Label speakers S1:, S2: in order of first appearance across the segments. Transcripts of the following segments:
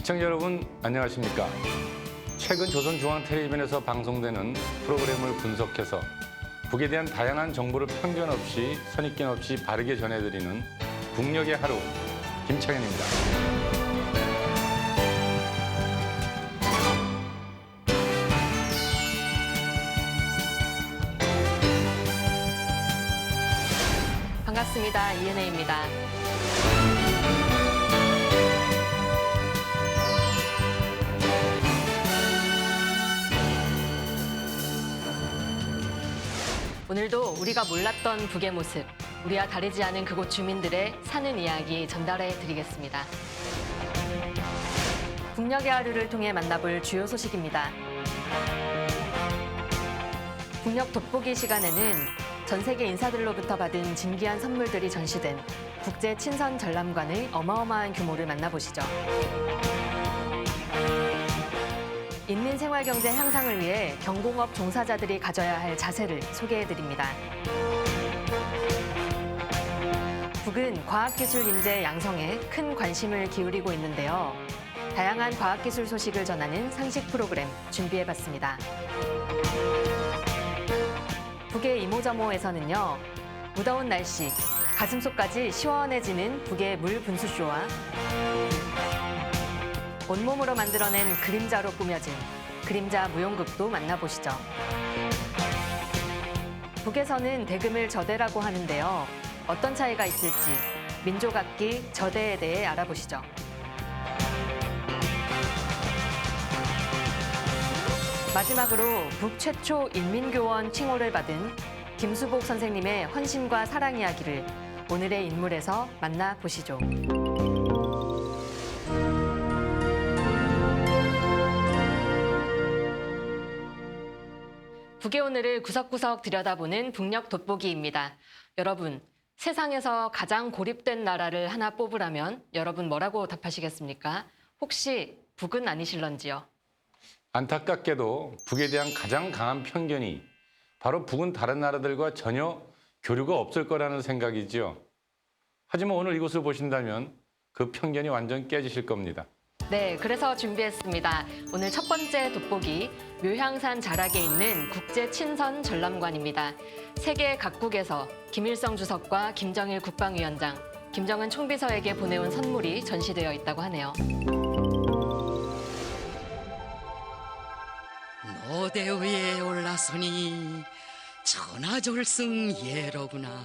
S1: 시청자 여러분 안녕하십니까? 최근 조선중앙텔레비전에서 방송되는 프로그램을 분석해서 북에 대한 다양한 정보를 편견 없이 선입견 없이 바르게 전해드리는 북녘의 하루 김창현입니다.
S2: 반갑습니다. 이은혜입니다. 오늘도 우리가 몰랐던 북의 모습, 우리와 다르지 않은 그곳 주민들의 사는 이야기 전달해 드리겠습니다. 북녘의 하루를 통해 만나볼 주요 소식입니다. 북녘 돋보기 시간에는 전 세계 인사들로부터 받은 진귀한 선물들이 전시된 국제 친선 전람관의 어마어마한 규모를 만나보시죠. 인민 생활 경제 향상을 위해 경공업 종사자들이 가져야 할 자세를 소개해드립니다. 북은 과학기술 인재 양성에 큰 관심을 기울이고 있는데요. 다양한 과학기술 소식을 전하는 상식 프로그램 준비해봤습니다. 북의 이모저모에서는요, 무더운 날씨, 가슴속까지 시원해지는 북의 물 분수쇼와 온몸으로 만들어낸 그림자로 꾸며진 그림자 무용극도 만나보시죠. 북에서는 대금을 저대라고 하는데요. 어떤 차이가 있을지 민족악기 저대에 대해 알아보시죠. 마지막으로 북 최초 인민교원 칭호를 받은 김수복 선생님의 헌신과 사랑 이야기를 오늘의 인물에서 만나보시죠. 북의 오늘을 구석구석 들여다보는 북녘 돋보기입니다. 여러분, 세상에서 가장 고립된 나라를 하나 뽑으라면 여러분 뭐라고 답하시겠습니까? 혹시 북은 아니실런지요?
S1: 안타깝게도 북에 대한 가장 강한 편견이 바로 북은 다른 나라들과 전혀 교류가 없을 거라는 생각이지요. 하지만 오늘 이곳을 보신다면 그 편견이 완전 깨지실 겁니다.
S2: 네, 그래서 준비했습니다. 오늘 첫 번째 돋보기, 묘향산 자락에 있는 국제 친선 전람관입니다. 세계 각국에서 김일성 주석과 김정일 국방위원장, 김정은 총비서에게 보내온 선물이 전시되어 있다고 하네요.
S3: 노대 위에 올라서니 천하졸승 예로구나.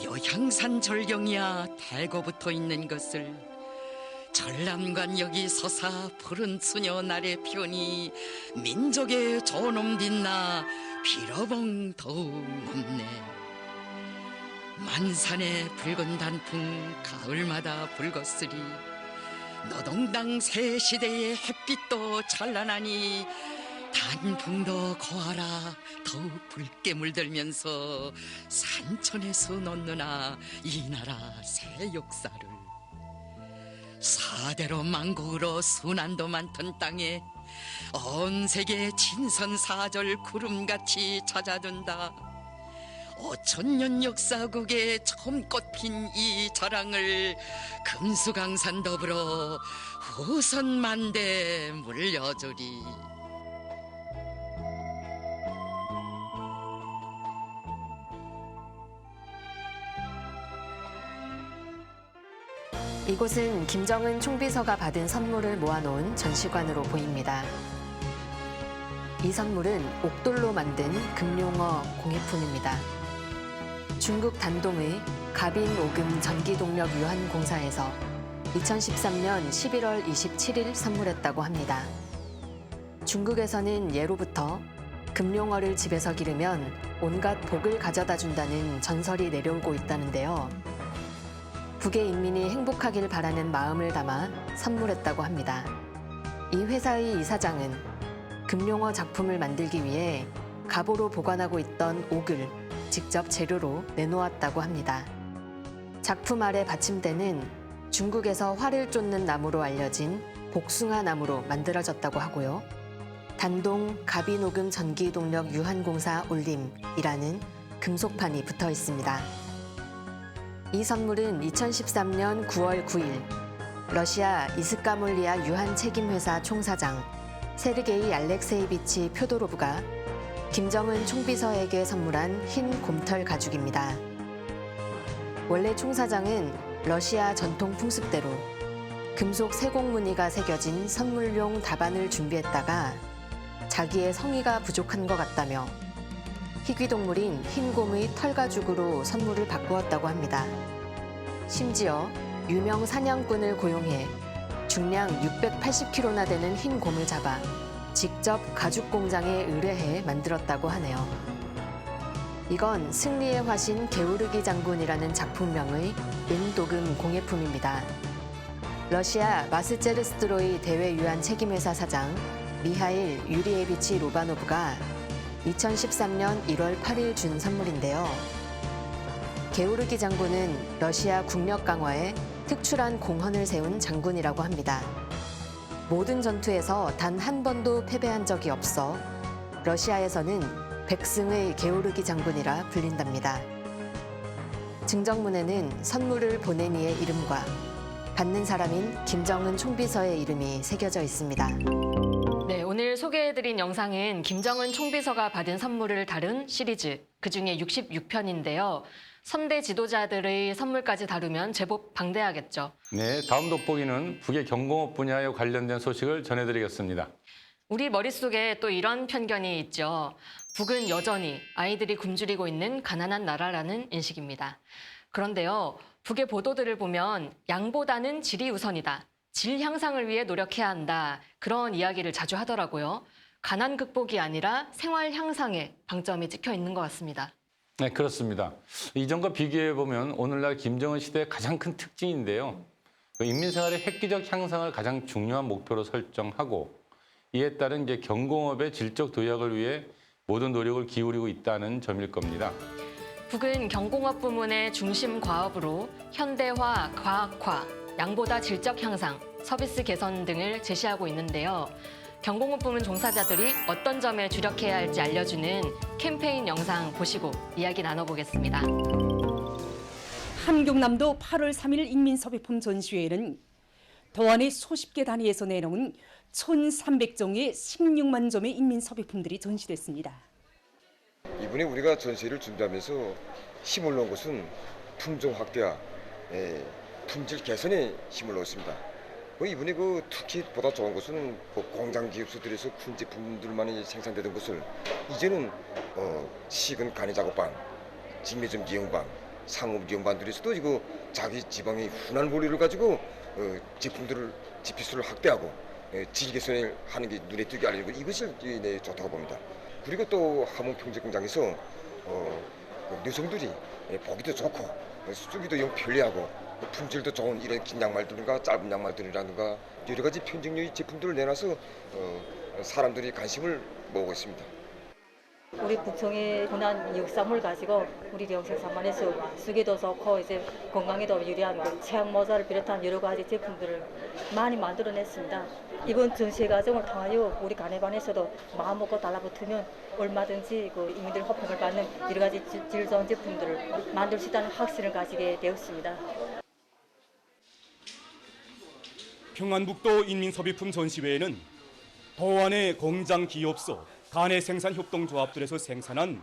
S3: 묘향산 절경이야 달고붙어 있는 것을 전람관 여기 서사 푸른 수녀 날의 편이 민족의 존엄 빛나 빌어봉 더욱 높네. 만산의 붉은 단풍 가을마다 붉었으리 노동당 새 시대의 햇빛도 찬란하니 단풍도 고하라 더욱 붉게 물들면서 산천에서 놓느나 이 나라 새 역사를. 사대로 만국으로 순환도 많던 땅에 온 세계 친선사절 구름같이 찾아든다. 5천년 역사국에 처음 꽃핀 이 자랑을 금수강산 더불어 후손만대 물려주리.
S2: 이곳은 김정은 총비서가 받은 선물을 모아놓은 전시관으로 보입니다. 이 선물은 옥돌로 만든 금룡어 공예품입니다. 중국 단동의 가빈 오금 전기동력 유한공사에서 2013년 11월 27일 선물했다고 합니다. 중국에서는 예로부터 금룡어를 집에서 기르면 온갖 복을 가져다 준다는 전설이 내려오고 있다는데요. 북의 인민이 행복하길 바라는 마음을 담아 선물했다고 합니다. 이 회사의 이사장은 금룡어 작품을 만들기 위해 갑오로 보관하고 있던 옥을 직접 재료로 내놓았다고 합니다. 작품 아래 받침대는 중국에서 활을 쫓는 나무로 알려진 복숭아 나무로 만들어졌다고 하고요. 단동 가빈오금 전기동력 유한공사 올림이라는 금속판이 붙어 있습니다. 이 선물은 2013년 9월 9일 러시아 이스카몰리아 유한 책임회사 총사장 세르게이 알렉세이비치 표도로브가 김정은 총비서에게 선물한 흰 곰털 가죽입니다. 원래 총사장은 러시아 전통 풍습대로 금속 세공 무늬가 새겨진 선물용 다반을 준비했다가 자기의 성의가 부족한 것 같다며 희귀동물인 흰곰의 털가죽으로 선물을 바꾸었다고 합니다. 심지어 유명 사냥꾼을 고용해 중량 680kg나 되는 흰곰을 잡아 직접 가죽 공장에 의뢰해 만들었다고 하네요. 이건 승리의 화신 게오르기 장군이라는 작품명의 은도금 공예품입니다. 러시아 마스체르스트로이 대외 유한 책임회사 사장 미하일 유리에비치 로바노브가 2013년 1월 8일 준 선물인데요. 게오르기 장군은 러시아 국력 강화에 특출한 공헌을 세운 장군이라고 합니다. 모든 전투에서 단 한 번도 패배한 적이 없어 러시아에서는 백승의 게오르기 장군이라 불린답니다. 증정문에는 선물을 보낸 이의 이름과 받는 사람인 김정은 총비서의 이름이 새겨져 있습니다. 네, 오늘 소개해드린 영상은 김정은 총비서가 받은 선물을 다룬 시리즈, 그중에 66편인데요. 선대 지도자들의 선물까지 다루면 제법 방대하겠죠.
S1: 네, 다음 돋보기는 북의 경공업 분야에 관련된 소식을 전해드리겠습니다.
S2: 우리 머릿속에 또 이런 편견이 있죠. 북은 여전히 아이들이 굶주리고 있는 가난한 나라라는 인식입니다. 그런데요, 북의 보도들을 보면 양보다는 질이 우선이다. 질 향상을 위해 노력해야 한다. 그런 이야기를 자주 하더라고요. 가난 극복이 아니라 생활 향상에 방점이 찍혀 있는 것 같습니다.
S1: 네, 그렇습니다. 이전과 비교해보면 오늘날 김정은 시대의 가장 큰 특징인데요. 인민생활의 획기적 향상을 가장 중요한 목표로 설정하고 이에 따른 경공업의 질적 도약을 위해 모든 노력을 기울이고 있다는 점일 겁니다.
S2: 북은 경공업 부문의 중심 과업으로 현대화, 과학화, 양보다 질적 향상, 서비스 개선 등을 제시하고 있는데요. 경공업 부문 종사자들이 어떤 점에 주력해야 할지 알려주는 캠페인 영상 보시고 이야기 나눠보겠습니다.
S4: 함경남도 8월 3일 인민소비품 전시회에는 도안의 수십 개 단위에서 내놓은 1,300종의 16만 점의 인민소비품들이 전시됐습니다.
S5: 이번에 우리가 전시회를 준비하면서 힘을 넣은 것은 품종 확대와 품질 개선에 힘을 넣었습니다. 이번에 특히 보다 좋은 것은 공장 기업소들에서 큰 제품들만이 생산되던 것을 이제는 식은 간이 작업반, 직매점 미용반, 상업 미용반들에서도 이거 자기 지방의 훈한 원리를 가지고 제품들을 제피수를 확대하고 질 개선을 하는 게 눈에 띄게 알려지고 이것이 좋다고 봅니다. 그리고 또 함흥 평제공장에서 여성들이 보기도 좋고 쓰기도 영 편리하고 품질도 좋은 이런 긴 양말들과 짧은 양말들이라든가 여러 가지 편집용의 제품들을 내놔서 사람들이 관심을 모으고 있습니다.
S6: 우리 북청의 흔한 육삼을 가지고 우리 영생산만에서 쓰기도 좋고 이제 건강에도 유리한 체약 모자를 비롯한 여러 가지 제품들을 많이 만들어냈습니다. 이번 전시회 과정을 통하여 우리 가내반에서도 마음 먹고 달라붙으면 얼마든지 이민들 호평을 받는 여러 가지 질 좋은 제품들을 만들 수 있다는 확신을 가지게 되었습니다.
S7: 평안북도 인민소비품 전시회에는 도안의 공장 기업소 간의 생산 협동조합들에서 생산한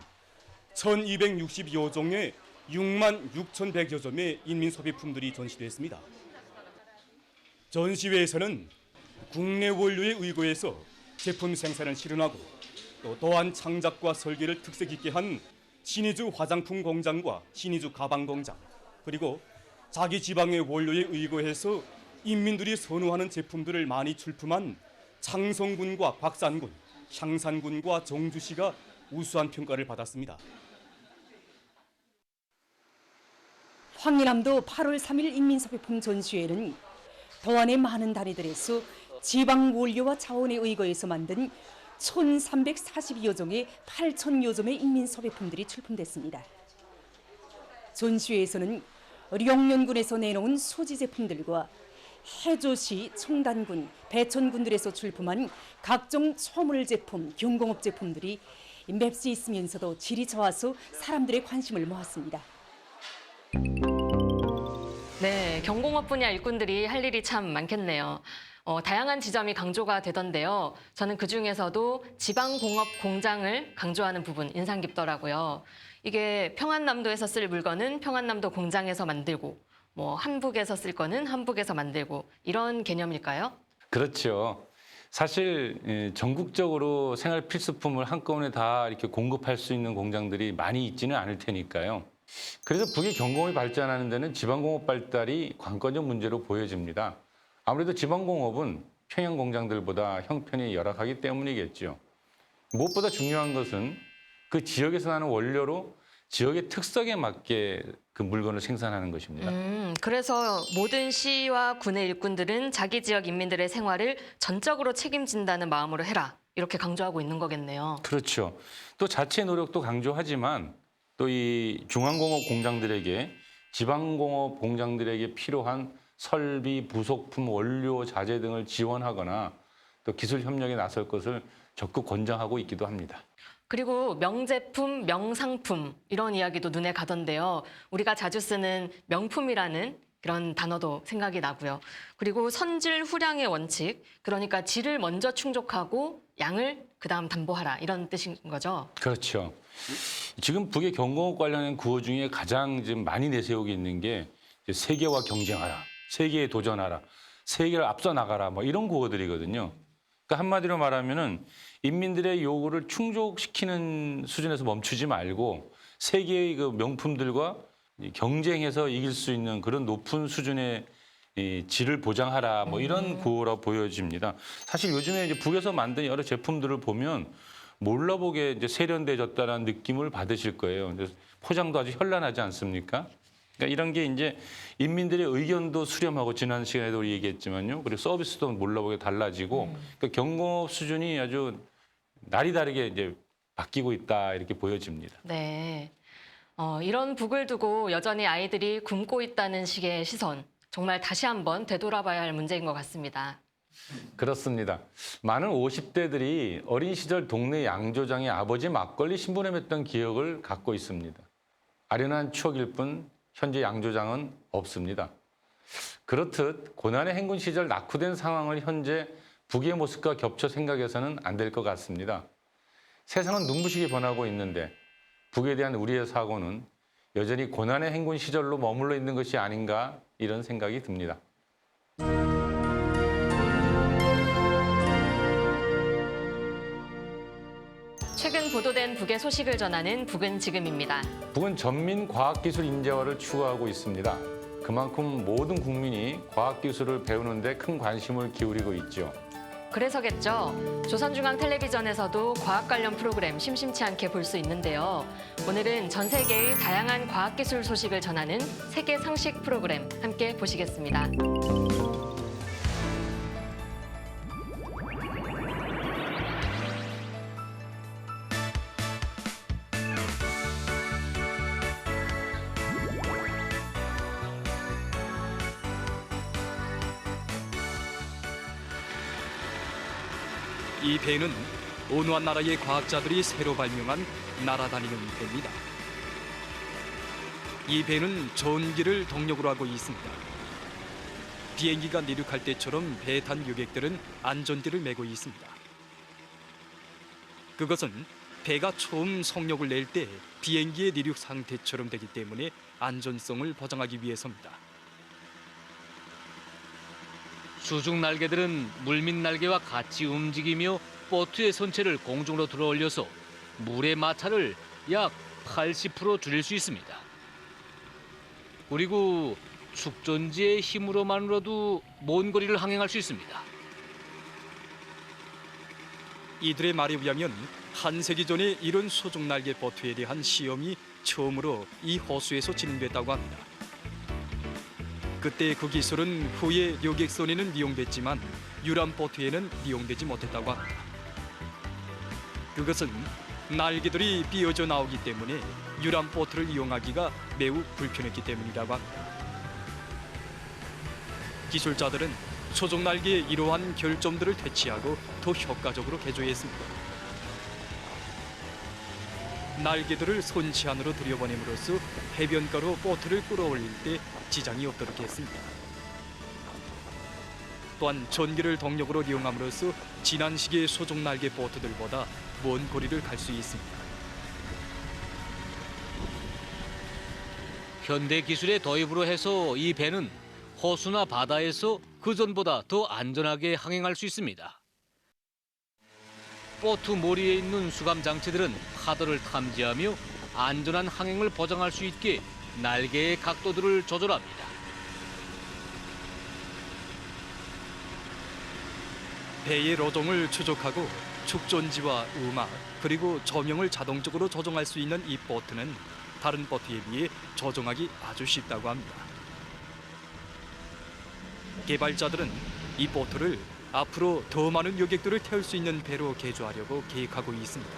S7: 1,262여 종의 6만 6,100여 점의 인민소비품들이 전시됐습니다. 전시회에서는 국내 원료에 의거해서 제품 생산을 실현하고 또 도안 창작과 설계를 특색 있게 한 신의주 화장품 공장과 신의주 가방 공장, 그리고 자기 지방의 원료에 의거해서 인민들이 선호하는 제품들을 많이 출품한 창성군과 곽산군, 향산군과 정주시가 우수한 평가를 받았습니다.
S4: 황리남도 8월 3일 인민소비품 전시회에는 도안의 많은 단위들에서 지방 원료와 자원에 의거해서 만든 1,342여 종의 8,000여 점의 인민소비품들이 출품됐습니다. 전시회에서는 령년군에서 내놓은 소지 제품들과 해조시, 청단군, 배천군들에서 출품한 각종 소물 제품, 경공업 제품들이 맵시 있으면서도 질이 좋아서 사람들의 관심을 모았습니다.
S2: 네, 경공업 분야 일꾼들이 할 일이 참 많겠네요. 다양한 지점이 강조가 되던데요. 저는 그중에서도 지방공업 공장을 강조하는 부분 인상 깊더라고요. 이게 평안남도에서 쓸 물건은 평안남도 공장에서 만들고 한북에서 쓸 거는 한북에서 만들고 이런 개념일까요?
S1: 그렇죠. 사실 전국적으로 생활 필수품을 한꺼번에 다 이렇게 공급할 수 있는 공장들이 많이 있지는 않을 테니까요. 그래서 북의 경공업이 발전하는 데는 지방공업 발달이 관건적 문제로 보여집니다. 아무래도 지방공업은 평양 공장들보다 형편이 열악하기 때문이겠죠. 무엇보다 중요한 것은 그 지역에서 나는 원료로 지역의 특성에 맞게 그 물건을 생산하는 것입니다.
S2: 그래서 모든 시와 군의 일꾼들은 자기 지역 인민들의 생활을 전적으로 책임진다는 마음으로 해라. 이렇게 강조하고 있는 거겠네요.
S1: 그렇죠. 또 자체 노력도 강조하지만 또 이 중앙공업 공장들에게 지방공업 공장들에게 필요한 설비, 부속품, 원료, 자재 등을 지원하거나 또 기술 협력에 나설 것을 적극 권장하고 있기도 합니다.
S2: 그리고 명제품, 명상품 이런 이야기도 눈에 가던데요. 우리가 자주 쓰는 명품이라는 그런 단어도 생각이 나고요. 그리고 선질 후량의 원칙, 그러니까 질을 먼저 충족하고 양을 그다음 담보하라 이런 뜻인 거죠.
S1: 그렇죠. 지금 북의 경공업 관련된 구호 중에 가장 지금 많이 내세우고 있는 게 세계와 경쟁하라, 세계에 도전하라, 세계를 앞서 나가라 이런 구호들이거든요. 그러니까 한마디로 말하면은 인민들의 요구를 충족시키는 수준에서 멈추지 말고 세계의 그 명품들과 경쟁해서 이길 수 있는 그런 높은 수준의 이 질을 보장하라 이런 구호라 보여집니다. 사실 요즘에 이제 북에서 만든 여러 제품들을 보면 몰라보게 이제 세련돼졌다는 느낌을 받으실 거예요. 포장도 아주 현란하지 않습니까? 그러니까 이런 게 이제 인민들의 의견도 수렴하고 지난 시간에도 우리 얘기했지만요. 그리고 서비스도 몰라보게 달라지고 그러니까 경공업 수준이 아주 날이 다르게 이제 바뀌고 있다 이렇게 보여집니다.
S2: 네. 이런 북을 두고 여전히 아이들이 굶고 있다는 식의 시선. 정말 다시 한번 되돌아봐야 할 문제인 것 같습니다.
S1: 그렇습니다. 많은 50대들이 어린 시절 동네 양조장에 아버지 막걸리 심부름했던 기억을 갖고 있습니다. 아련한 추억일 뿐 현재 양조장은 없습니다. 그렇듯 고난의 행군 시절 낙후된 상황을 현재 북의 모습과 겹쳐 생각해서는 안 될 것 같습니다. 세상은 눈부시게 변하고 있는데 북에 대한 우리의 사고는 여전히 고난의 행군 시절로 머물러 있는 것이 아닌가 이런 생각이 듭니다.
S2: 최근 보도된 북의 소식을 전하는 북은 지금입니다.
S1: 북은 전민 과학기술 인재화를 추구하고 있습니다. 그만큼 모든 국민이 과학기술을 배우는 데 큰 관심을 기울이고 있죠.
S2: 그래서겠죠. 조선중앙텔레비전에서도 과학 관련 프로그램 심심치 않게 볼 수 있는데요. 오늘은 전 세계의 다양한 과학기술 소식을 전하는 세계 상식 프로그램 함께 보시겠습니다.
S7: 이 배는 어느 한 나라의 과학자들이 새로 발명한 날아다니는 배입니다. 이 배는 전기를 동력으로 하고 있습니다. 비행기가 내륙할 때처럼 배에 탄 여객들은 안전띠를 메고 있습니다. 그것은 배가 처음 속력을 낼 때 비행기의 내륙 상태처럼 되기 때문에 안전성을 보장하기 위해서입니다.
S8: 수중 날개들은 물밑 날개와 같이 움직이며 보트의 선체를 공중으로 들어올려서 물의 마찰을 약 80% 줄일 수 있습니다. 그리고 축전지의 힘으로만으로도 먼 거리를 항행할 수 있습니다.
S7: 이들의 말에 의하면 한 세기 전에 이런 수중 날개 보트에 대한 시험이 처음으로 이 호수에서 진행됐다고 합니다. 그때 그 기술은 후에 여객선에는 이용됐지만 유람보트에는 이용되지 못했다고 합니다. 그것은 날개들이 삐어져 나오기 때문에 유람보트를 이용하기가 매우 불편했기 때문이라고 합니다. 기술자들은 수중 날개의 이러한 결점들을 퇴치하고 더 효과적으로 개조했습니다. 날개들을 선치 안으로 들여보냄으로써 해변가로 보트를 끌어올릴 때 지장이 없도록 했습니다.
S9: 또한 전기를 동력으로 이용함으로써 지난 시기의 소종 날개 보트들보다 먼 거리를 갈 수 있습니다.
S8: 현대 기술의 도입으로 해서 이 배는 호수나 바다에서 그전보다 더 안전하게 항행할 수 있습니다. 보트 모리에 있는 수감 장치들은 파도를 탐지하며 안전한 항행을 보장할 수 있게 날개의 각도들을 조절합니다.
S9: 배의 로종을 추적하고 축전지와 음악 그리고 조명을 자동적으로 조정할 수 있는 이 보트는 다른 보트에 비해 조정하기 아주 쉽다고 합니다. 개발자들은 이 보트를 앞으로 더 많은 여객들을 태울 수 있는 배로 개조하려고 계획하고 있습니다.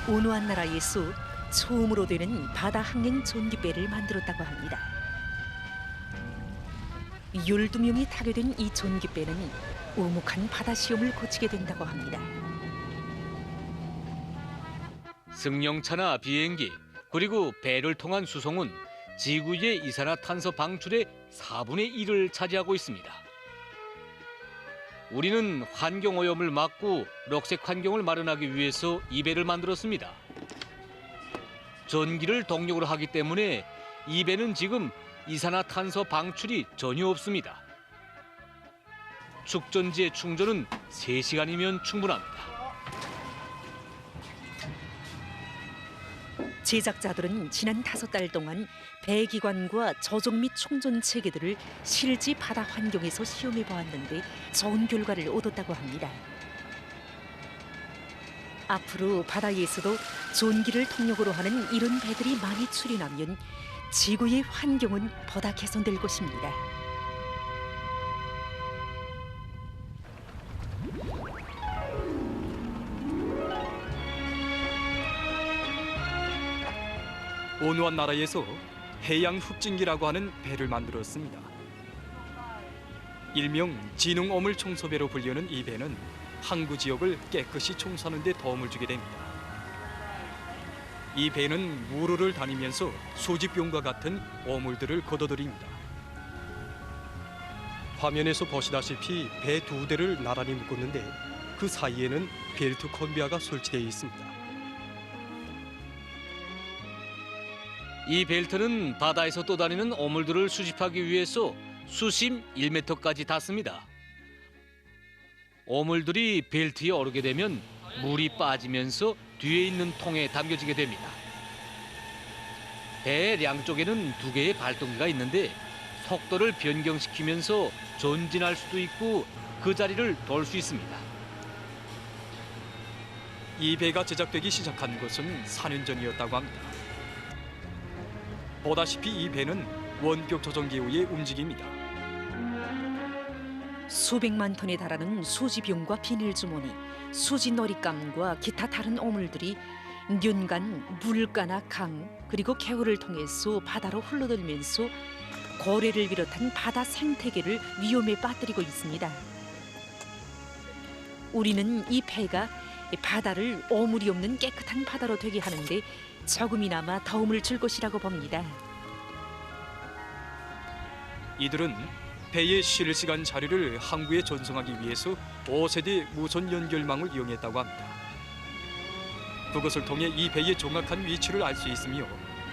S4: 온화한 나라에서 처음으로 되는 바다 항행 전기배를 만들었다고 합니다. 12명이 타게 된 이 전기배는 오목한 바다 시험을 거치게 된다고 합니다.
S8: 승용차나 비행기 그리고 배를 통한 수송은 지구의 이산화탄소 방출의 4분의 1을 차지하고 있습니다. 우리는 환경오염을 막고 녹색 환경을 마련하기 위해서 이 배를 만들었습니다. 전기를 동력으로 하기 때문에 이 배는 지금 이산화탄소 방출이 전혀 없습니다. 축전지의 충전은 3시간이면 충분합니다.
S4: 제작자들은 지난 5달 동안 배기관과 조종 및 충전 체계들을 실제 바다 환경에서 시험해 보았는데 좋은 결과를 얻었다고 합니다. 앞으로 바다에서도 전기를 동력으로 하는 이런 배들이 많이 출현하면 지구의 환경은 보다 개선될 것입니다.
S9: 온화한 나라에서 해양 흡진기라고 하는 배를 만들었습니다. 일명 진흥 어물 청소배로 불리는 이 배는 항구 지역을 깨끗이 청소하는 데 도움을 주게 됩니다. 이 배는 우르를 다니면서 소지병과 같은 어물들을 걷어들입니다. 화면에서 보시다시피 배 2대를 나란히 묶었는데 그 사이에는 벨트 컨베어가 설치되어 있습니다.
S8: 이 벨트는 바다에서 떠다니는 어물들을 수집하기 위해서 수심 1m까지 닿습니다. 어물들이 벨트에 오르게 되면 물이 빠지면서 뒤에 있는 통에 담겨지게 됩니다. 배의 양쪽에는 2개의 발동기가 있는데 속도를 변경시키면서 전진할 수도 있고 그 자리를 돌 수 있습니다.
S9: 이 배가 제작되기 시작한 것은 4년 전이었다고 합니다. 보다시피 이 배는 원격 조종기 위에 움직입니다.
S4: 수백만 톤에 달하는 수지병과 비닐주머니, 수지놀이감과 기타 다른 어물들이 년간 물가나 강 그리고 개울을 통해서 바다로 흘러들면서 고래를 비롯한 바다 생태계를 위험에 빠뜨리고 있습니다. 우리는 이 배가 바다를 오물이 없는 깨끗한 바다로 되게 하는데 조금이나마 도움을 줄 것이라고 봅니다.
S9: 이들은 배의 실시간 자료를 항구에 전송하기 위해서 5세대 무선 연결망을 이용했다고 합니다. 그것을 통해 이 배의 정확한 위치를 알 수 있으며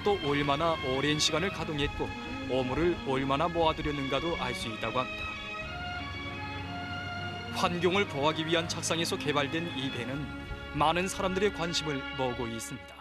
S9: 또 얼마나 오랜 시간을 가동했고 어물을 얼마나 모아들였는가도 알 수 있다고 합니다. 환경을 보호하기 위한 착상에서 개발된 이 배는 많은 사람들의 관심을 모으고 있습니다.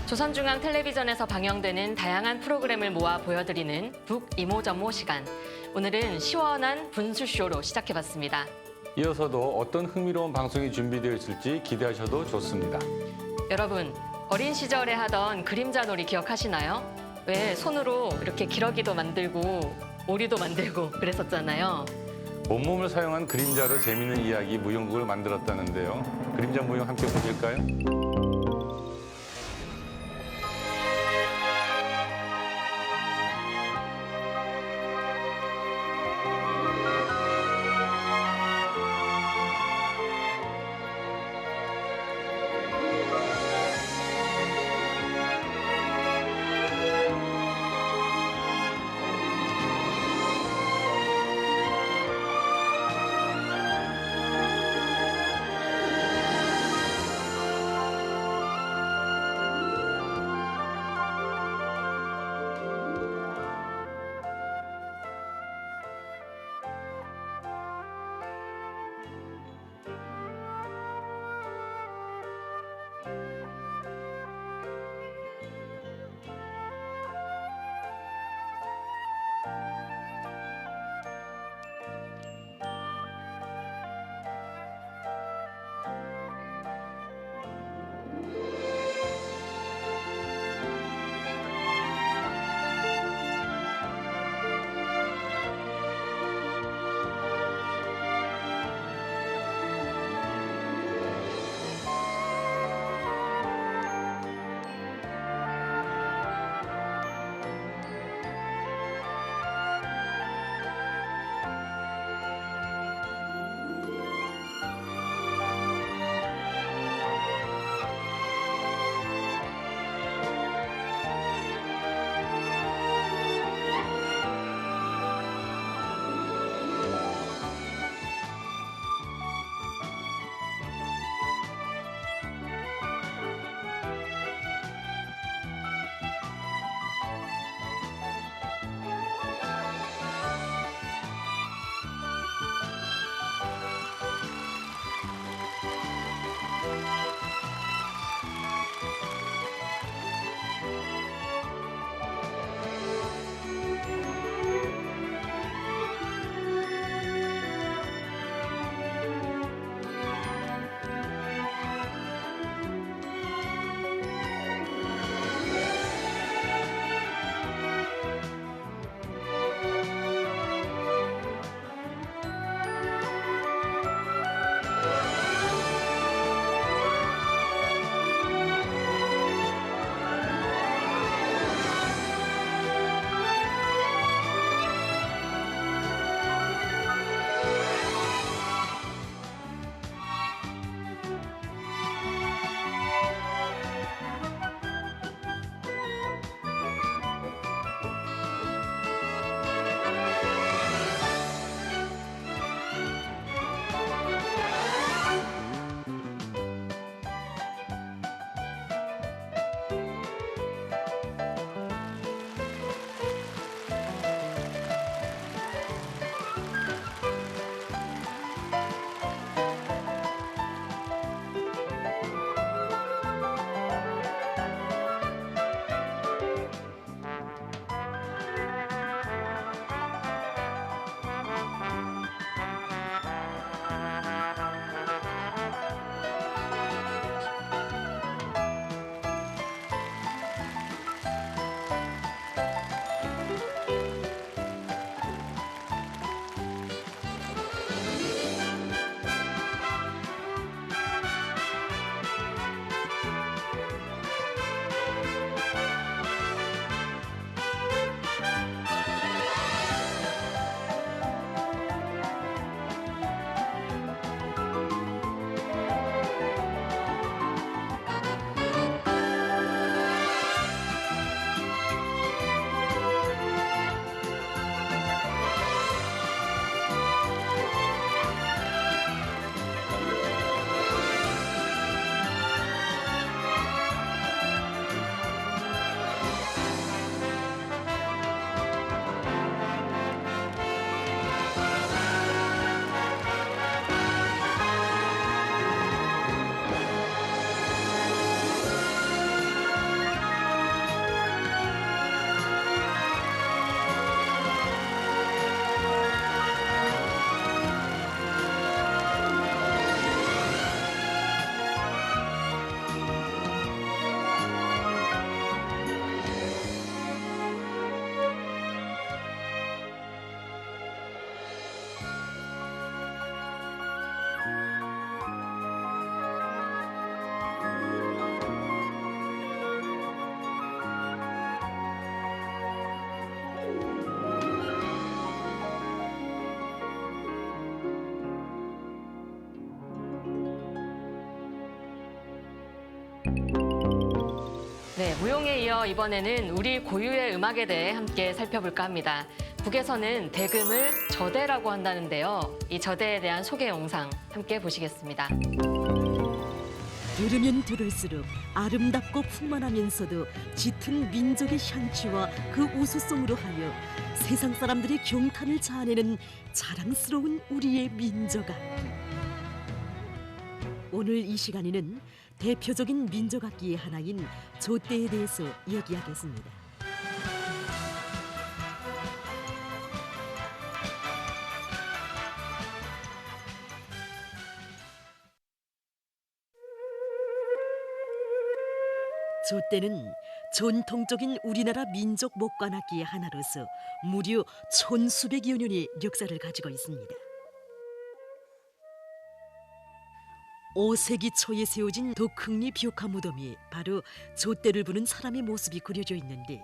S2: 조선중앙텔레비전에서 방영되는 다양한 프로그램을 모아 보여드리는 북이모저모 시간. 오늘은 시원한 분수쇼로 시작해봤습니다.
S1: 이어서도 어떤 흥미로운 방송이 준비되어 있을지 기대하셔도 좋습니다.
S2: 여러분, 어린 시절에 하던 그림자 놀이 기억하시나요? 왜 손으로 이렇게 기러기도 만들고 오리도 만들고 그랬었잖아요.
S1: 온몸을 사용한 그림자로 재미있는 이야기 무용극을 만들었다는데요. 그림자 무용 함께 보실까요?
S2: 네, 무용에 이어 이번에는 우리 고유의 음악에 대해 함께 살펴볼까 합니다. 북에서는 대금을 저대라고 한다는데요. 이 저대에 대한 소개 영상 함께 보시겠습니다.
S10: 들으면 들을수록 아름답고 풍만하면서도 짙은 민족의 향취와 그 우수성으로 하여 세상 사람들의 경탄을 자아내는 자랑스러운 우리의 민족악. 오늘 이 시간에는 대표적인 민족악기의 하나인 조 대에 대해서 얘기하겠습니다. 조 대는 전통적인 우리나라 민족 목관악기의 하나로서 무려 1,수백여 년의 역사를 가지고 있습니다. 5세기 초에 세워진 독흥리 벽화 무덤에 바로 조대를 부는 사람의 모습이 그려져 있는데,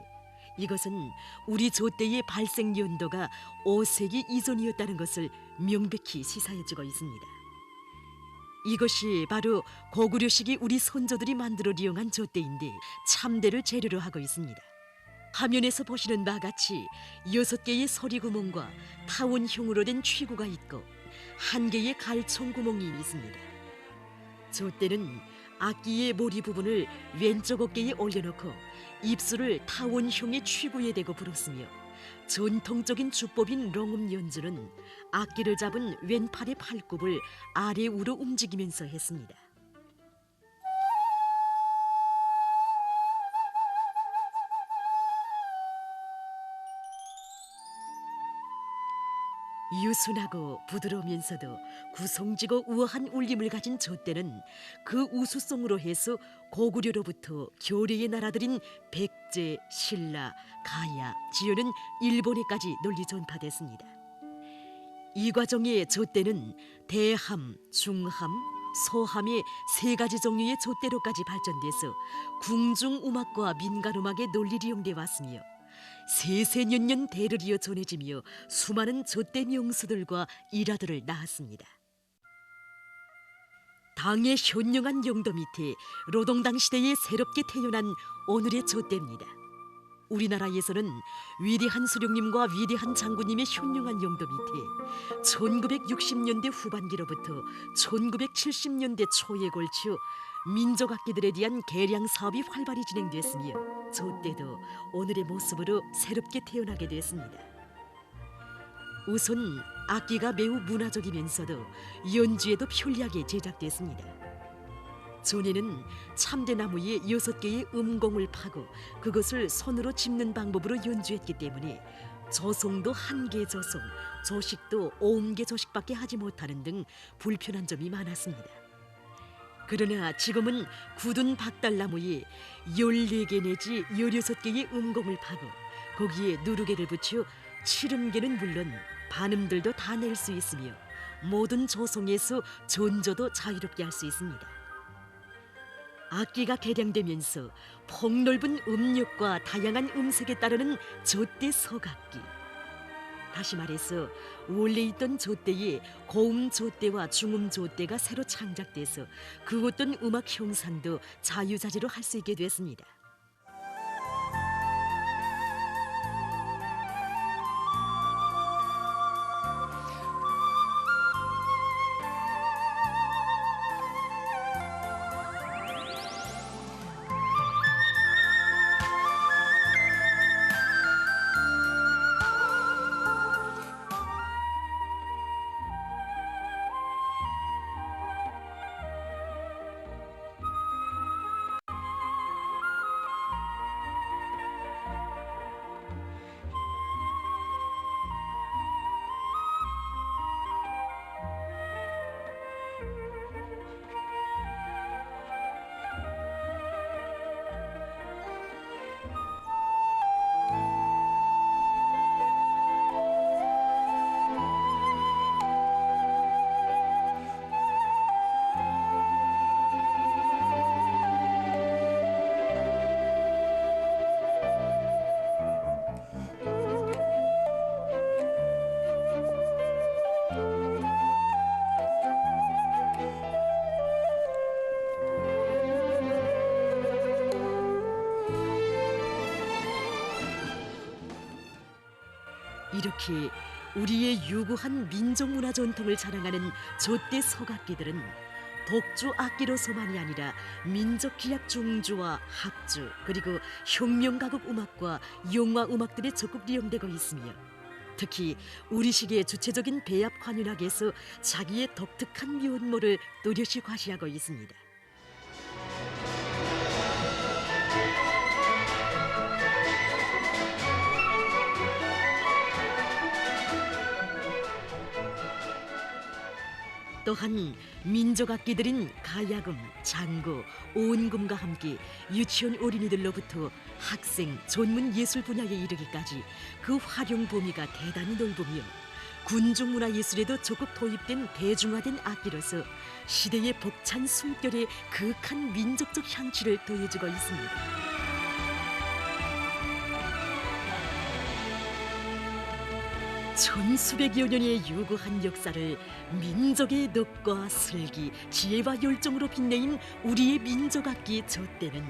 S10: 이것은 우리 조대의 발생 연도가 5세기 이전이었다는 것을 명백히 시사해주고 있습니다. 이것이 바로 고구려 시기 우리 선조들이 만들어 이용한 조대인데 참대를 재료로 하고 있습니다. 화면에서 보시는 바와 같이 6개의 서리 구멍과 타원형으로 된 취구가 있고 1개의 갈총 구멍이 있습니다. 조대는 악기의 모리 부분을 왼쪽 어깨에 올려놓고 입술을 타원형의 취구에 대고 불었으며, 전통적인 주법인 롱음 연주는 악기를 잡은 왼팔의 팔굽을 아래 우로 움직이면서 했습니다. 유순하고 부드러우면서도 구성지고 우아한 울림을 가진 조대는 그 우수성으로 해서 고구려로부터 교리의 나라들인 백제, 신라, 가야, 지효는 일본에까지 널리 전파됐습니다. 이 과정에 조대는 대함, 중함, 소함의 3가지 종류의 조대로까지 발전돼서 궁중음악과 민간음악에 널리 이용돼 왔으며, 세세년년 대를 이어 전해지며 수많은 조대 명수들과 일화들을 낳았습니다. 당의 현명한 영도 밑에 노동당 시대에 새롭게 태어난 오늘의 조대입니다. 우리나라에서는 위대한 수령님과 위대한 장군님의 현명한 영도 밑에 1960년대 후반기로부터 1970년대 초에 걸쳐 민족악기들에 대한 개량 사업이 활발히 진행됐으며, 조대도 오늘의 모습으로 새롭게 태어나게 됐습니다. 우선 악기가 매우 문화적이면서도 연주에도 편리하게 제작됐습니다. 전에는 참대나무에 6개의 음공을 파고 그것을 손으로 짚는 방법으로 연주했기 때문에 조송도 1개 조송, 조식도 5개 조식밖에 하지 못하는 등 불편한 점이 많았습니다. 그러나 지금은 굳은 박달나무에 14개 내지 16개의 음공을 파고 거기에 누르개를 붙여 칠음개는 물론 반음들도 다 낼 수 있으며 모든 조성에서 전조도 자유롭게 할 수 있습니다. 악기가 개량되면서 폭넓은 음역과 다양한 음색에 따르는 조대 서각기, 다시 말해서 원래 있던 조대에 고음 조대와 중음 조대가 새로 창작돼서 그 어떤 음악 형상도 자유자재로 할 수 있게 됐습니다. 이렇게 우리의 유구한 민족 문화 전통을 자랑하는 좆대 서각기들은 독주 악기로서만이 아니라 민족 기악 중주와 합주 그리고 혁명 가곡 음악과 영화 음악들에 적극 이용되고 있으며 특히 우리식의 주체적인 배합 관윤악에서 자기의 독특한 면모를 또렷이 과시하고 있습니다. 또한 민족 악기들인 가야금, 장구, 오은금과 함께 유치원 어린이들로부터 학생, 전문 예술 분야에 이르기까지 그 활용 범위가 대단히 넓으며 군중 문화 예술에도 적극 도입된 대중화된 악기로서 시대의 벅찬 숨결에 그윽한 민족적 향취를 더해주고 있습니다. 천수백여 년의 유구한 역사를 민족의 덕과 슬기, 지혜와 열정으로 빛내인 우리의 민족악기 젖대는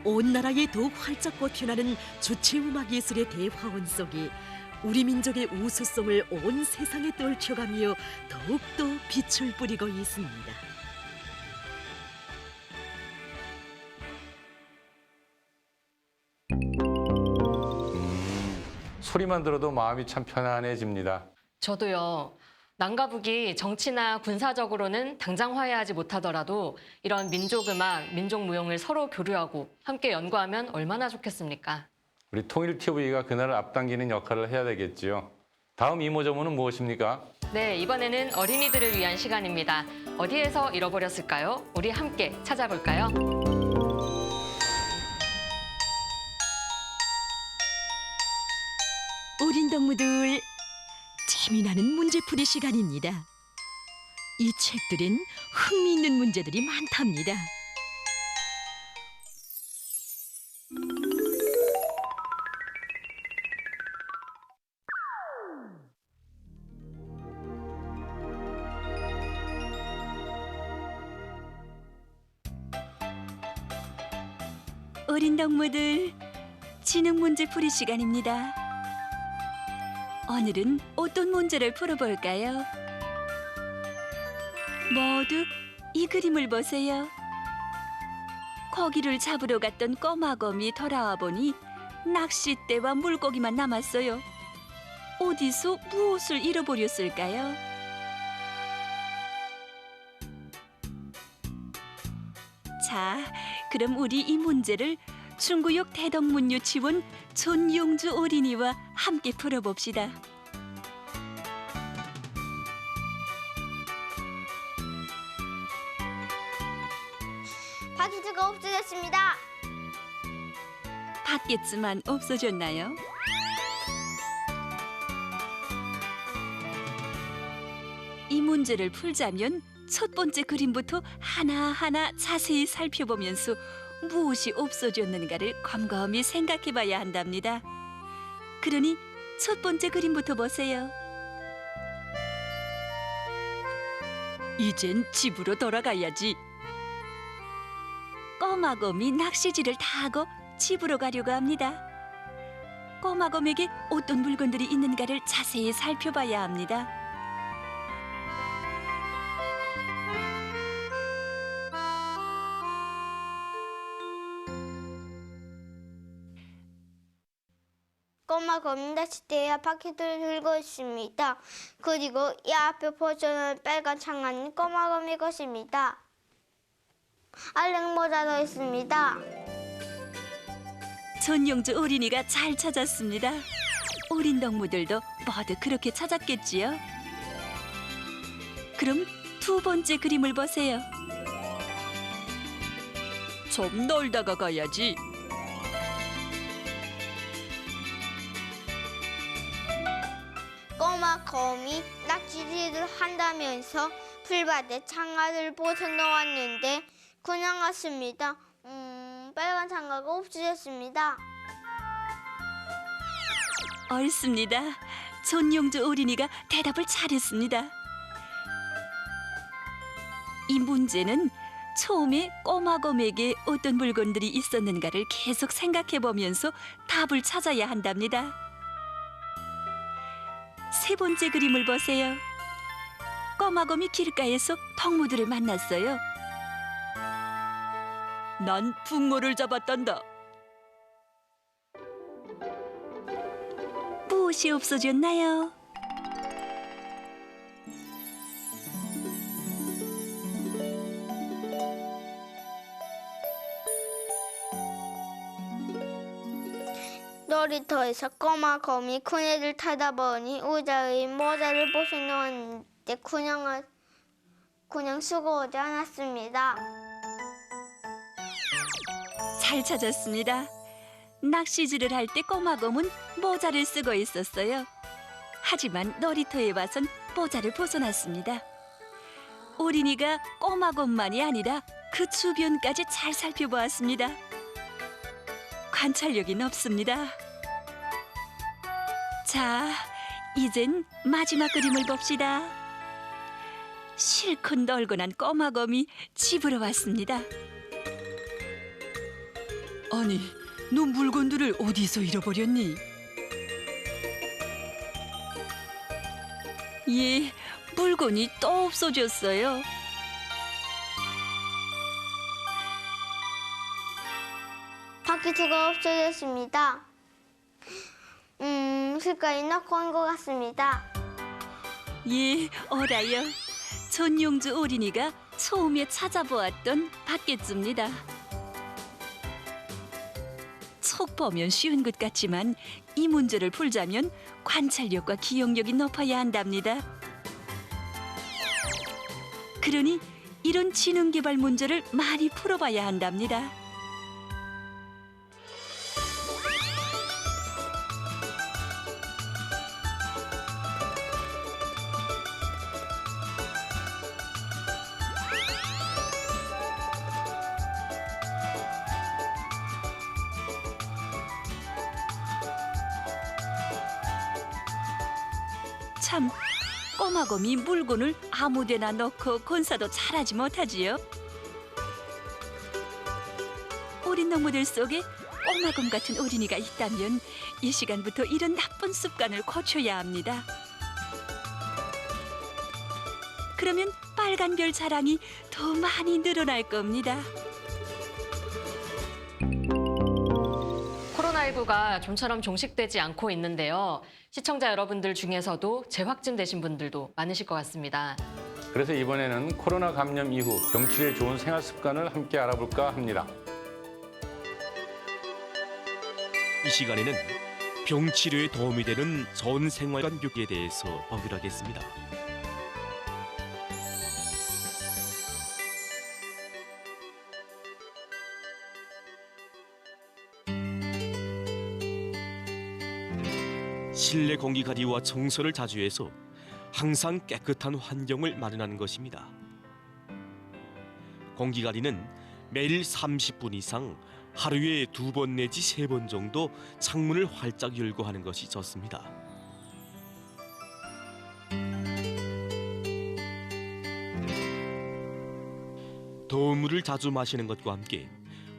S10: 온 나라에 더욱 활짝 뻗쳐나는 주체음악 예술의 대화원 속에 우리 민족의 우수성을 온 세상에 떨쳐가며 더욱더 빛을 뿌리고 있습니다.
S1: 소리만 들어도 마음이 참 편안해집니다.
S2: 저도요. 남과 북이 정치나 군사적으로는 당장 화해하지 못하더라도 이런 민족음악, 민족무용을 서로 교류하고 함께 연구하면 얼마나 좋겠습니까?
S1: 우리 통일TV가 그날을 앞당기는 역할을 해야 되겠지요. 다음 이모저모는 무엇입니까?
S2: 네, 이번에는 어린이들을 위한 시간입니다. 어디에서 잃어버렸을까요? 우리 함께 찾아볼까요?
S10: 어린 동무들, 재미나는 문제풀이 시간입니다. 이 책들엔 흥미있는 문제들이 많답니다.
S11: 어린 동무들, 지능 문제풀이 시간입니다. 오늘은 어떤 문제를 풀어볼까요? 모두 이 그림을 보세요. 고기를 잡으러 갔던 꼬마곰이 돌아와 보니 낚싯대와 물고기만 남았어요. 어디서 무엇을 잃어버렸을까요? 자, 그럼 우리 이 문제를 중구역 대덕문 유치원 전용주 어린이와 함께 풀어봅시다.
S12: 바퀴즈가 없어졌습니다.
S11: 봤겠지만 없어졌나요? 이 문제를 풀자면 첫 번째 그림부터 하나하나 자세히 살펴보면서 무엇이 없어졌는가를 곰곰이 생각해봐야 한답니다. 그러니 첫 번째 그림부터 보세요. 이젠 집으로 돌아가야지. 꼬마곰이 낚시질을 다 하고 집으로 가려고 합니다. 꼬마곰에게 어떤 물건들이 있는가를 자세히 살펴봐야 합니다.
S12: 꼬마곰이 낚싯대와 바퀴를 들고 있습니다. 그리고 이 앞에 보여주는 빨간 창안은 꼬마곰의 것입니다. 알랭 모자도 있습니다.
S11: 전용주 어린이가 잘 찾았습니다. 어린 동무들도 모두 그렇게 찾았겠지요? 그럼 두 번째 그림을 보세요. 좀 놀다가 가야지.
S12: 꼬마곰이 낚시질을 한다면서 풀밭에 창아를 벗어놓았는데 그냥 왔습니다. 빨간 장갑가 없어졌습니다.
S11: 옳습니다. 전용주 어린이가 대답을 잘했습니다. 이 문제는 처음에 꼬마곰에게 어떤 물건들이 있었는가를 계속 생각해보면서 답을 찾아야 한답니다. 세 번째 그림을 보세요. 꼬마곰이 길가에서 덕무들을 만났어요. 난 붕어를 잡았단다. 무엇이 없어졌나요?
S12: 놀이터에서 꼬마 곰이 그네를 타다 보니 의자에 모자를 벗어놓았는데 그냥 쓰고 오지 않았습니다.
S11: 잘 찾았습니다. 낚시질을 할 때 꼬마곰은 모자를 쓰고 있었어요. 하지만 놀이터에 와선 모자를 벗어났습니다. 어린이가 꼬마곰만이 아니라 그 주변까지 잘 살펴보았습니다. 관찰력이 높습니다. 자, 이젠 마지막 그림을 봅시다. 실컷 놀고 난 꼬마곰이 집으로 왔습니다. 아니, 너 물건들을 어디서 잃어버렸니? 예, 물건이 또 없어졌어요.
S12: 바퀴수가 없어졌습니다. 실까지 넣고 온 것 같습니다.
S11: 예, 어라요. 전용주 어린이가 처음에 찾아보았던 바퀴수입니다. 속 보면 쉬운 것 같지만 이 문제를 풀자면 관찰력과 기억력이 높아야 한답니다. 그러니 이런 지능개발 문제를 많이 풀어봐야 한답니다. 참, 꼬마곰이 물건을 아무데나 넣고 건사도 잘하지 못하지요. 어린 놈들 속에 꼬마곰 같은 어린이가 있다면 이 시간부터 이런 나쁜 습관을 고쳐야 합니다. 그러면 빨간 별 자랑이 더 많이 늘어날 겁니다.
S2: 코로나19가 좀처럼 종식되지 않고 있는데요. 시청자 여러분들 중에서도 재확진되신 분들도 많으실 것 같습니다.
S1: 그래서 이번에는 코로나 감염 이후 병치레 좋은 생활 습관을 함께 알아볼까 합니다.
S13: 이 시간에는 병치료에 도움이 되는 좋은 생활관 묘기에 대해서 보기로 하겠습니다. 실내 공기관리와 청소를 자주 해서 항상 깨끗한 환경을 마련하는 것입니다. 공기관리는 매일 30분 이상 하루에 2번 내지 3번 정도 창문을 활짝 열고 하는 것이 좋습니다. 더운 물을 자주 마시는 것과 함께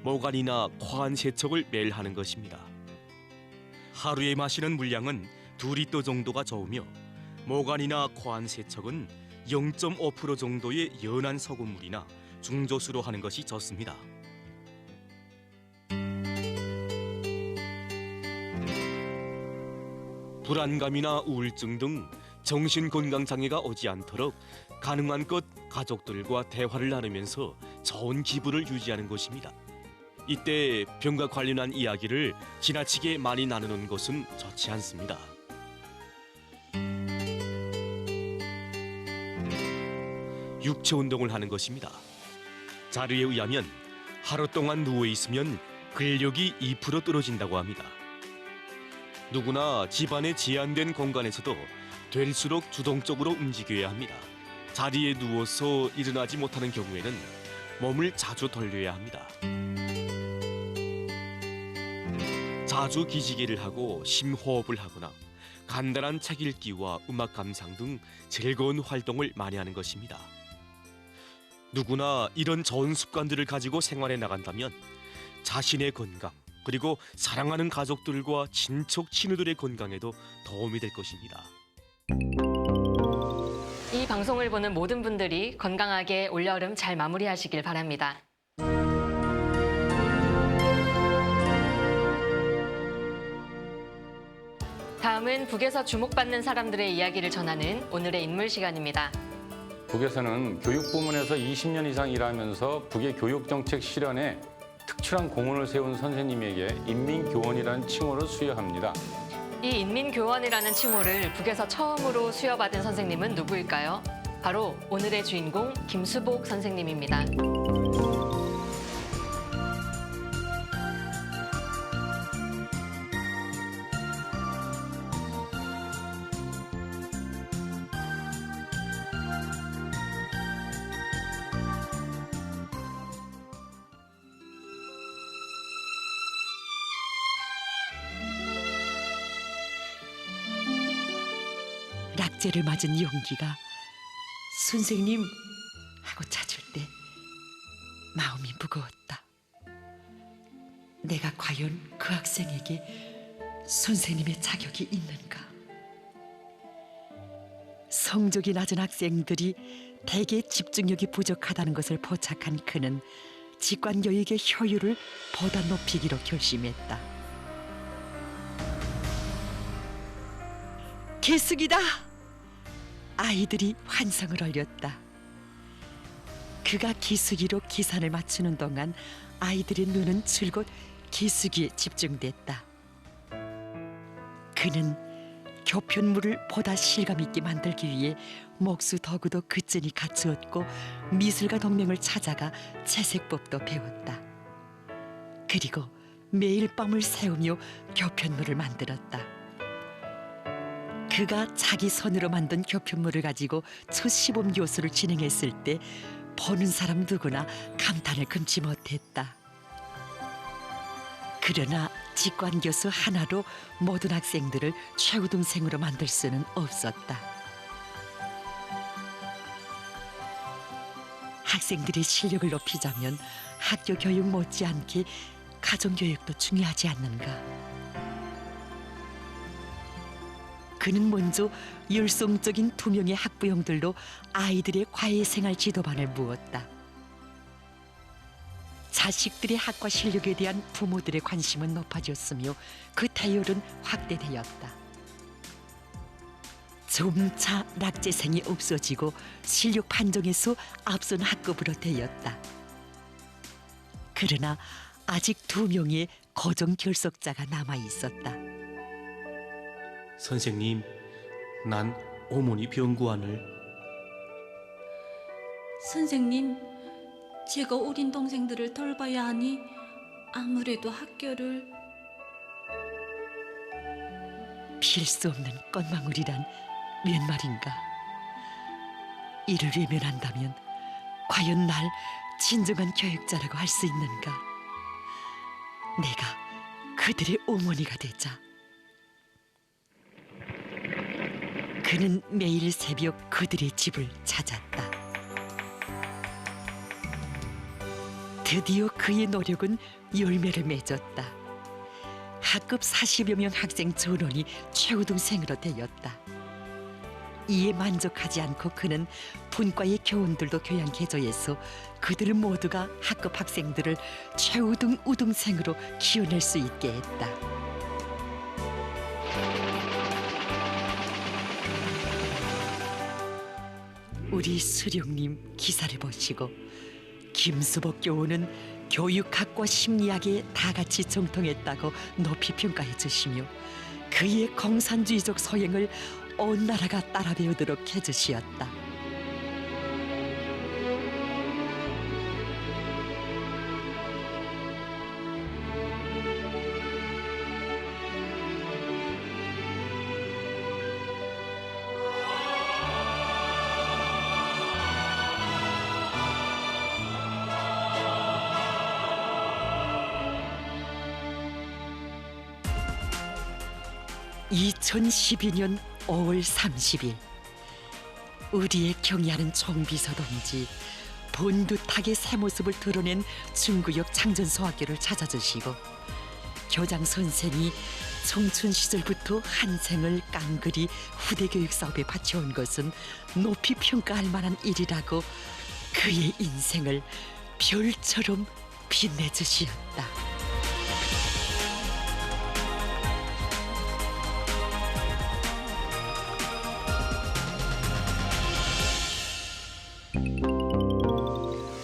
S13: 모간이나 코안 세척을 매일 하는 것입니다. 하루에 마시는 물량은 2리터 정도가 좋으며 모간이나 코안 세척은 0.5% 정도의 연한 소금물이나 중조수로 하는 것이 좋습니다. 불안감이나 우울증 등 정신건강장애가 오지 않도록 가능한 것 가족들과 대화를 나누면서 좋은 기분을 유지하는 것입니다. 이때 병과 관련한 이야기를 지나치게 많이 나누는 것은 좋지 않습니다. 육체 운동을 하는 것입니다. 자료에 의하면 하루 동안 누워 있으면 근력이 2% 떨어진다고 합니다. 누구나 집안의 제한된 공간에서도 될수록 주동적으로 움직여야 합니다. 자리에 누워서 일어나지 못하는 경우에는 몸을 자주 돌려야 합니다. 자주 기지개를 하고 심호흡을 하거나 간단한 책 읽기와 음악 감상 등 즐거운 활동을 많이 하는 것입니다. 누구나 이런 좋은 습관들을 가지고 생활해 나간다면 자신의 건강 그리고 사랑하는 가족들과 친척 친구들의 건강에도 도움이 될 것입니다.
S2: 방송을 보는 모든 분들이 건강하게 올여름 잘 마무리하시길 바랍니다. 다음은 북에서 주목받는 사람들의 이야기를 전하는 오늘의 인물 시간입니다.
S1: 북에서는 교육부문에서 20년 이상 일하면서 북의 교육정책 실현에 특출한 공헌을 세운 선생님에게 인민교원이라는 칭호를 수여합니다.
S2: 이 인민교원이라는 칭호를 북에서 처음으로 수여받은 선생님은 누구일까요? 바로 오늘의 주인공 김수복 선생님입니다.
S10: 낙제를 맞은 용기가 선생님 하고 찾을 때 마음이 무거웠다. 내가 과연 그 학생에게 선생님의 자격이 있는가? 성적이 낮은 학생들이 대개 집중력이 부족하다는 것을 포착한 그는 직관교육의 효율을 보다 높이기로 결심했다. 개숙이다! 아이들이 환성을 올렸다. 그가 기숙이로 기산을 맞추는 동안 아이들의 눈은 줄곧 기숙이에 집중됐다. 그는 교편물을 보다 실감 있게 만들기 위해 목수 도구도 그전이 갖추었고 미술가 동명을 찾아가 채색법도 배웠다. 그리고 매일 밤을 새우며 교편물을 만들었다. 그가 자기 손으로 만든 교편물을 가지고 첫 시범 교수를 진행했을 때 보는 사람 누구나 감탄을 금치 못했다. 그러나 직관 교수 하나로 모든 학생들을 최우등생으로 만들 수는 없었다. 학생들의 실력을 높이자면 학교 교육 못지않게 가정교육도 중요하지 않는가? 그는 먼저 열성적인 2명의 학부형들로 아이들의 과외생활 지도반을 무었다. 자식들의 학과 실력에 대한 부모들의 관심은 높아졌으며 그 대열은 확대되었다. 점차 낙제생이 없어지고 실력 판정에서 앞선 학급으로 되었다. 그러나 아직 2명의 고정 결석자가 남아 있었다.
S13: 선생님, 난 어머니 병구안을.
S14: 선생님, 제가 어린 동생들을 돌봐야 하니 아무래도 학교를...
S10: 필 수 없는 꽃망울이란 웬 말인가? 이를 외면한다면 과연 날 진정한 교육자라고 할 수 있는가? 내가 그들의 어머니가 되자. 그는 매일 새벽 그들의 집을 찾았다. 드디어 그의 노력은 열매를 맺었다. 학급 40여 명 학생 전원이 최우등생으로 되었다. 이에 만족하지 않고 그는 분과의 교원들도 교양 개조해서 그들 모두가 학급 학생들을 최우등 우등생으로 키워낼 수 있게 했다. 우리 수령님 기사를 보시고 김수복 교원은 교육학과 심리학에 다 같이 정통했다고 높이 평가해 주시며 그의 공산주의적 소행을 온 나라가 따라 배우도록 해주시었다. (2012년 5월 30일) 우리의 경의하는 총비서 동지 본듯하게 새 모습을 드러낸 중구역 창전소학교를 찾아주시고 교장 선생이 청춘 시절부터 한 생을 깡그리 후대 교육 사업에 바쳐온 것은 높이 평가할 만한 일이라고 그의 인생을 별처럼 빛내주시었다.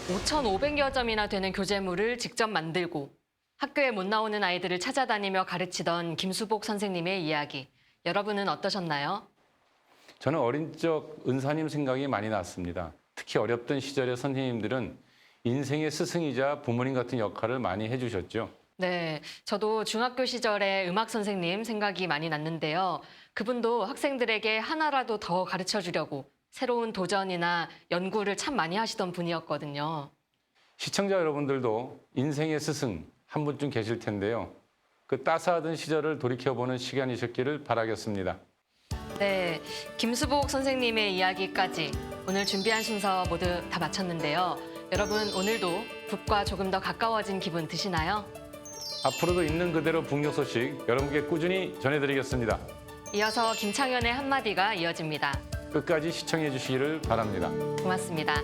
S2: (5,500여 점이나 되는 교재물을 직접 만들고 학교에 못 나오는 아이들을 찾아다니며 가르치던 김수복 선생님의 이야기. 여러분은 어떠셨나요?
S1: 저는 어린 적 은사님 생각이 많이 났습니다. 특히 어렵던 시절의 선생님들은 인생의 스승이자 부모님 같은 역할을 많이 해주셨죠.
S2: 네, 저도 중학교 시절에 음악 선생님 생각이 많이 났는데요. 그분도 학생들에게 하나라도 더 가르쳐 주려고 새로운 도전이나 연구를 참 많이 하시던 분이었거든요.
S1: 시청자 여러분들도 인생의 스승 한 분쯤 계실 텐데요. 그 따스하던 시절을 돌이켜보는 시간이셨기를 바라겠습니다.
S2: 네, 김수복 선생님의 이야기까지 오늘 준비한 순서 모두 다 마쳤는데요. 여러분 오늘도 북과 조금 더 가까워진 기분 드시나요?
S1: 앞으로도 있는 그대로 북녘 소식 여러분께 꾸준히 전해드리겠습니다.
S2: 이어서 김창현의 한마디가 이어집니다.
S1: 끝까지 시청해 주시기를 바랍니다.
S2: 고맙습니다.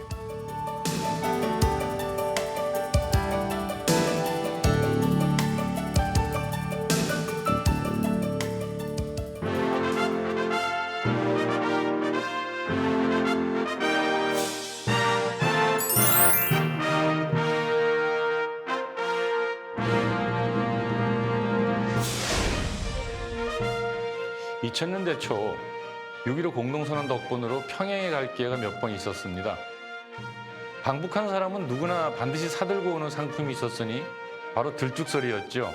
S1: (2000년대) 초 6.15 공동선언 덕분으로 평양에 갈 기회가 몇 번 있었습니다. 방북한 사람은 누구나 반드시 사들고 오는 상품이 있었으니 바로 들쭉설이었죠.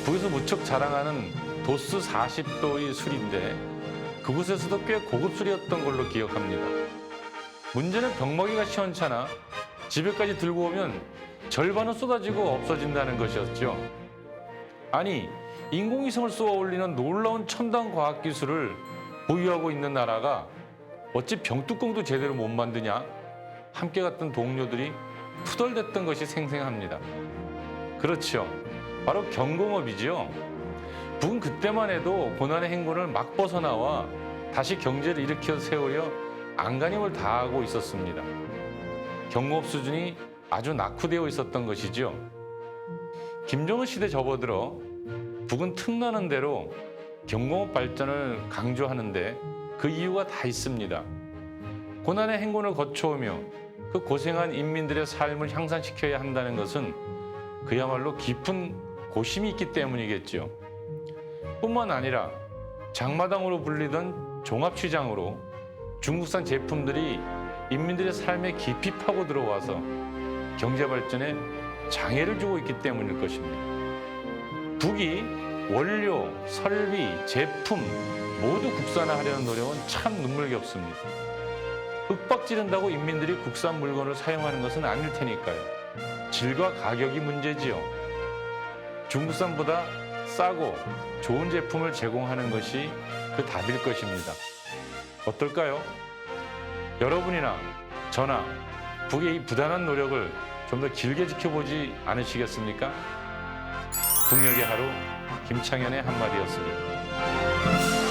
S1: 북에서 무척 자랑하는 도수 40도의 술인데 그곳에서도 꽤 고급 술이었던 걸로 기억합니다. 문제는 병먹이가 시원찮아 집에까지 들고 오면 절반은 쏟아지고 없어진다는 것이었죠. 아니, 인공위성을 쏘아 올리는 놀라운 첨단 과학기술을 보유하고 있는 나라가 어찌 병뚜껑도 제대로 못 만드냐? 함께 갔던 동료들이 투덜댔던 것이 생생합니다. 그렇죠. 바로 경공업이지요. 북은 그때만 해도 고난의 행군을 막 벗어나와 다시 경제를 일으켜 세우려 안간힘을 다하고 있었습니다. 경공업 수준이 아주 낙후되어 있었던 것이죠. 김정은 시대 접어들어 북은 틈나는 대로 경공업 발전을 강조하는데 그 이유가 다 있습니다. 고난의 행군을 거쳐오며 그 고생한 인민들의 삶을 향상시켜야 한다는 것은 그야말로 깊은 고심이 있기 때문이겠죠. 뿐만 아니라 장마당으로 불리던 종합시장으로 중국산 제품들이 인민들의 삶에 깊이 파고 들어와서 경제 발전에 장애를 주고 있기 때문일 것입니다. 북이 원료, 설비, 제품 모두 국산화하려는 노력은 참 눈물겹습니다. 윽박지른다고 인민들이 국산 물건을 사용하는 것은 아닐 테니까요. 질과 가격이 문제지요. 중국산보다 싸고 좋은 제품을 제공하는 것이 그 답일 것입니다. 어떨까요? 여러분이나 저나 북의 이 부단한 노력을 좀 더 길게 지켜보지 않으시겠습니까? 북녘의 하루, 김창현의 한마디였습니다.